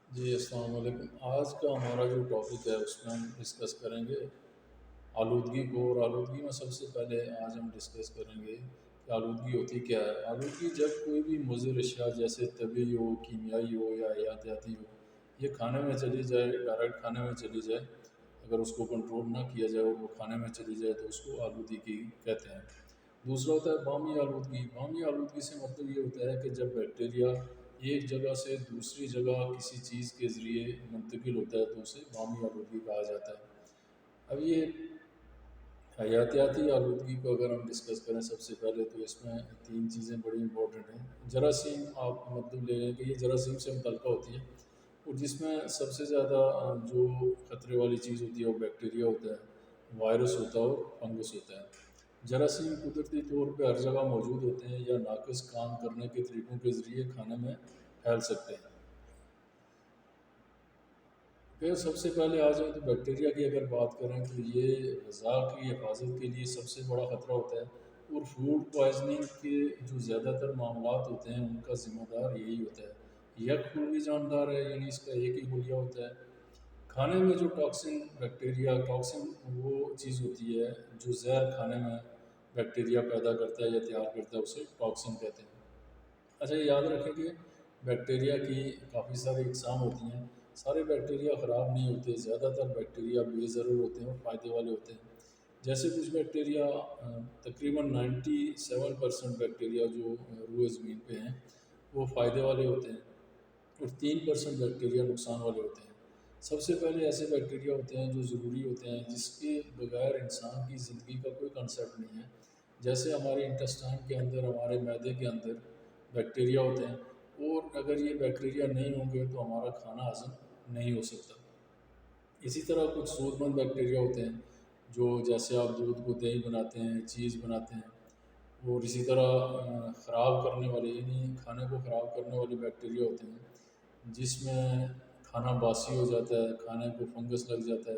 جی السلام علیکم۔ آج کا ہمارا جو ٹاپک ہے اس میں ہم ڈسکس کریں گے آلودگی کو، اور آلودگی میں سب سے پہلے آج ہم ڈسکس کریں گے کہ آلودگی ہوتی کیا ہے۔ آلودگی جب کوئی بھی مضر اشیاء جیسے طبی ہو، کیمیائی ہو یا حیاتیاتی ہو، یہ کھانے میں چلی جائے، ڈائریکٹ کھانے میں چلی جائے، اگر اس کو کنٹرول نہ کیا جائے اور وہ کھانے میں چلی جائے تو اس کو آلودگی کہتے ہیں۔ دوسرا ہوتا ہے بامی آلودگی۔ بامی آلودگی سے مطلب یہ ہوتا ہے کہ جب بیکٹیریا ایک جگہ سے دوسری جگہ کسی چیز کے ذریعے منتقل ہوتا ہے تو اسے بامی آلودگی کہا جاتا ہے۔ اب یہ حیاتیاتی آلودگی کو اگر ہم ڈسکس کریں سب سے پہلے تو اس میں تین چیزیں بڑی امپورٹنٹ ہیں۔ جراثیم، آپ مطلب لے لیں کہ یہ جراثیم سے متعلقہ ہوتی ہے، اور جس میں سب سے زیادہ جو خطرے والی چیز ہوتی ہے وہ بیکٹیریا ہوتا ہے، وائرس ہوتا ہے اور فنگس ہوتا ہے۔ جراثیم قدرتی طور پہ ہر جگہ موجود ہوتے ہیں یا ناقص کام کرنے کے طریقوں کے ذریعے کھانے میں پھیل سکتے ہیں۔ پھر سب سے پہلے آ جائیں تو بیکٹیریا کی اگر بات کریں تو یہ غذا کی حفاظت کے لیے سب سے بڑا خطرہ ہوتا ہے، اور فوڈ پوائزننگ کے جو زیادہ تر معاملات ہوتے ہیں ان کا ذمہ دار یہی ہوتا ہے۔ یک خلوی جاندار ہے، یعنی اس کا ایک ہی خلیہ ہوتا ہے۔ کھانے میں جو ٹاکسن بیکٹیریا، ٹاکسن وہ چیز ہوتی ہے جو زہر کھانے میں بیکٹیریا پیدا کرتا ہے یا تیار کرتا ہے، اسے ٹاکسن کہتے ہیں۔ اچھا، یہ یاد رکھیں کہ بیکٹیریا کی کافی ساری اقسام ہوتی ہیں۔ سارے بیکٹیریا خراب نہیں ہوتے، زیادہ تر بیکٹیریا بے ضرر ہوتے ہیں اور فائدے والے ہوتے ہیں۔ جیسے کچھ بیکٹیریا، تقریباً 97% بیکٹیریا جو روئے زمین پہ ہیں وہ فائدے والے ہوتے ہیں، اور 3% بیکٹیریا نقصان والے ہوتے ہیں۔ سب سے پہلے ایسے بیکٹیریا ہوتے ہیں جو ضروری ہوتے ہیں، جس کے بغیر انسان کی زندگی کا کوئی کنسیپٹ نہیں ہے۔ جیسے ہمارے انٹسٹائن کے اندر، ہمارے معدے کے اندر بیکٹیریا ہوتے ہیں، اور اگر یہ بیکٹیریا نہیں ہوں گے تو ہمارا کھانا ہضم نہیں ہو سکتا۔ اسی طرح کچھ سود مند بیکٹیریا ہوتے ہیں جو جیسے آپ دودھ کو دہی بناتے ہیں، چیز بناتے ہیں، اور اسی طرح خراب کرنے والے، یعنی کھانے کو خراب کرنے والے بیکٹیریا ہوتے ہیں جس میں کھانا باسی ہو جاتا ہے، کھانے کو فنگس لگ جاتا ہے،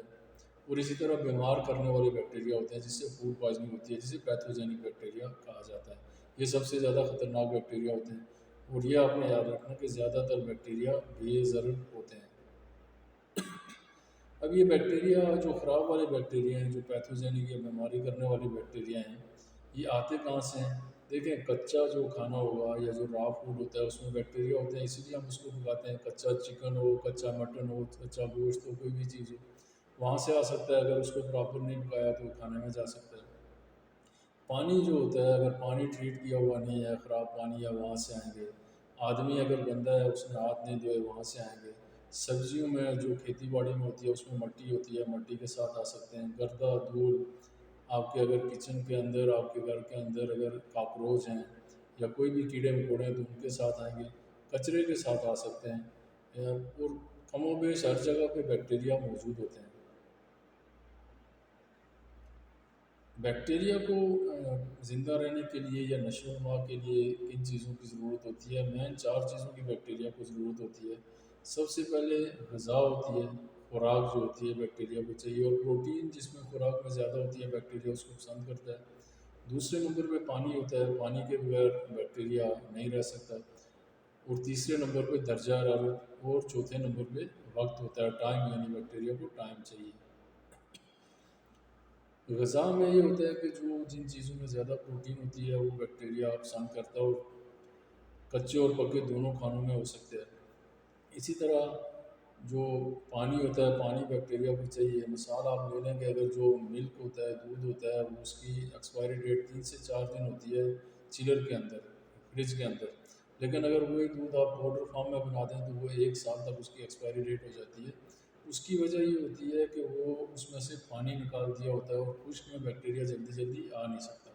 اور اسی طرح بیمار کرنے والے بیکٹیریا ہوتے ہیں جس سے فوڈ پوائزننگ ہوتی ہے، جسے پیتھوجینک بیکٹیریا کہا جاتا ہے۔ یہ سب سے زیادہ خطرناک بیکٹیریا ہوتے ہیں، اور یہ آپ نے یاد رکھنا کہ زیادہ تر بیکٹیریا بے ضرر ہوتے ہیں۔ اب یہ بیکٹیریا جو خراب والے بیکٹیریا ہیں، جو پیتھوجینک یا بیماری کرنے والے بیکٹیریا ہیں، یہ آتے کہاں سے ہیں؟ دیکھیں، کچا جو کھانا ہوگا یا جو را فوڈ ہوتا ہے اس میں بیکٹیریا ہوتے ہیں، اسی لیے ہم اس کو پکاتے ہیں۔ کچا چکن ہو، کچا مٹن ہو، کچا گوشت ہو، کوئی بھی چیز ہو، وہاں سے آ سکتا ہے۔ اگر اس کو پراپر نہیں پکایا تو وہ کھانے میں جا سکتا ہے۔ پانی جو ہوتا ہے، اگر پانی ٹریٹ کیا ہوا نہیں ہے، خراب پانی ہے، وہاں سے آئیں گے۔ آدمی اگر گندا ہے، اس نے ہاتھ نہیں دھوئے، وہاں سے آئیں گے۔ سبزیوں میں جو کھیتی باڑی میں ہوتی ہے اس میں مٹی ہوتی ہے، مٹی کے ساتھ آ سکتے ہیں۔ گردہ، دھول، آپ کے اگر کچن کے اندر، آپ کے گھر کے اندر اگر کاکروچ ہیں یا کوئی بھی کیڑے مکوڑے ہیں تو ان کے ساتھ آئیں گے۔ کچرے کے ساتھ آ سکتے ہیں، اور کم و بیش ہر جگہ پہ بیکٹیریا موجود ہوتے ہیں۔ بیکٹیریا کو زندہ رہنے کے لیے یا نشو و نما کے لیے کن چیزوں کی ضرورت ہوتی ہے؟ مین چار چیزوں کی بیکٹیریا کو ضرورت ہوتی ہے۔ سب سے پہلے غذا ہوتی ہے، خوراک جو ہوتی ہے بیکٹیریا کو چاہیے، اور پروٹین جس میں خوراک میں زیادہ ہوتی ہے بیکٹیریا اس کو پسند کرتا ہے۔ دوسرے نمبر پہ پانی ہوتا ہے، پانی کے بغیر بیکٹیریا نہیں رہ سکتا۔ اور تیسرے نمبر پہ درجہ حرارت، اور چوتھے نمبر پہ وقت ہوتا ہے، ٹائم، یعنی بیکٹیریا کو ٹائم چاہیے۔ غذا میں یہ ہوتا ہے کہ جو جن چیزوں میں زیادہ پروٹین ہوتی ہے وہ بیکٹیریا پسند کرتا ہے، اور کچے اور پکے دونوں کھانوں میں ہو سکتے ہیں۔ اسی طرح جو پانی ہوتا ہے، پانی بیکٹیریا کو چاہیے۔ مثال آپ لے لیں کہ اگر جو ملک ہوتا ہے، دودھ ہوتا ہے، وہ اس کی ایکسپائری ڈیٹ 3 سے 4 دن ہوتی ہے چلر کے اندر، فریج کے اندر، لیکن اگر وہی دودھ آپ پاؤڈر فارم میں بنا دیں تو وہ 1 سال تک اس کی ایکسپائری ڈیٹ ہو جاتی ہے۔ اس کی وجہ یہ ہوتی ہے کہ وہ اس میں سے پانی نکال دیا ہوتا ہے، اور خشک میں بیکٹیریا جلدی جلدی آ نہیں سکتا۔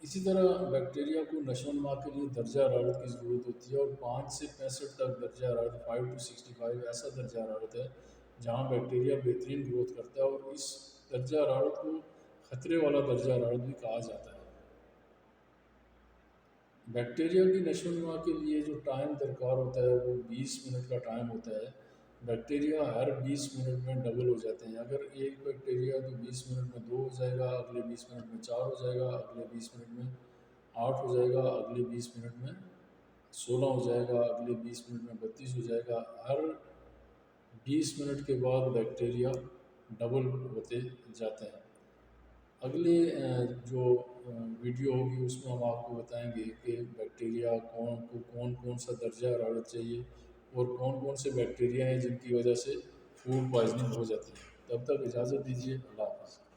اسی طرح بیکٹیریا کو نشو و نما کے لیے درجہ حرارت کی ضرورت ہوتی ہے، اور 5 سے 65 تک درجہ حرارت، 5 to 65 ایسا درجہ حرارت ہے جہاں بیکٹیریا بہترین گروتھ کرتا ہے، اور اس درجہ حرارت کو خطرے والا درجہ حرارت بھی کہا جاتا ہے۔ بیکٹیریا کی نشو و نما کے لیے جو ٹائم درکار ہوتا ہے وہ 20 منٹ کا ٹائم ہوتا ہے۔ بیکٹیریا ہر 20 منٹ میں ڈبل ہو جاتے ہیں۔ اگر ایک بیکٹیریا تو 20 منٹ میں 2 ہو جائے گا، اگلے 20 منٹ میں 4 ہو جائے گا، اگلے 20 منٹ میں 8 ہو جائے گا، اگلے 20 منٹ میں 16 ہو جائے گا، اگلے 20 منٹ میں 32 ہو جائے گا۔ ہر 20 منٹ کے بعد بیکٹیریا ڈبل ہوتے جاتے ہیں۔ اگلے جو ویڈیو ہوگی اس میں ہم آپ کو بتائیں گے کہ بیکٹیریا کو کون کون سا درجہ حرارت چاہیے اور کون کون سے بیکٹیریا ہیں جن کی وجہ سے فوڈ پوائزننگ ہو جاتی ہے۔ تب تک اجازت دیجیے، اللہ حافظ۔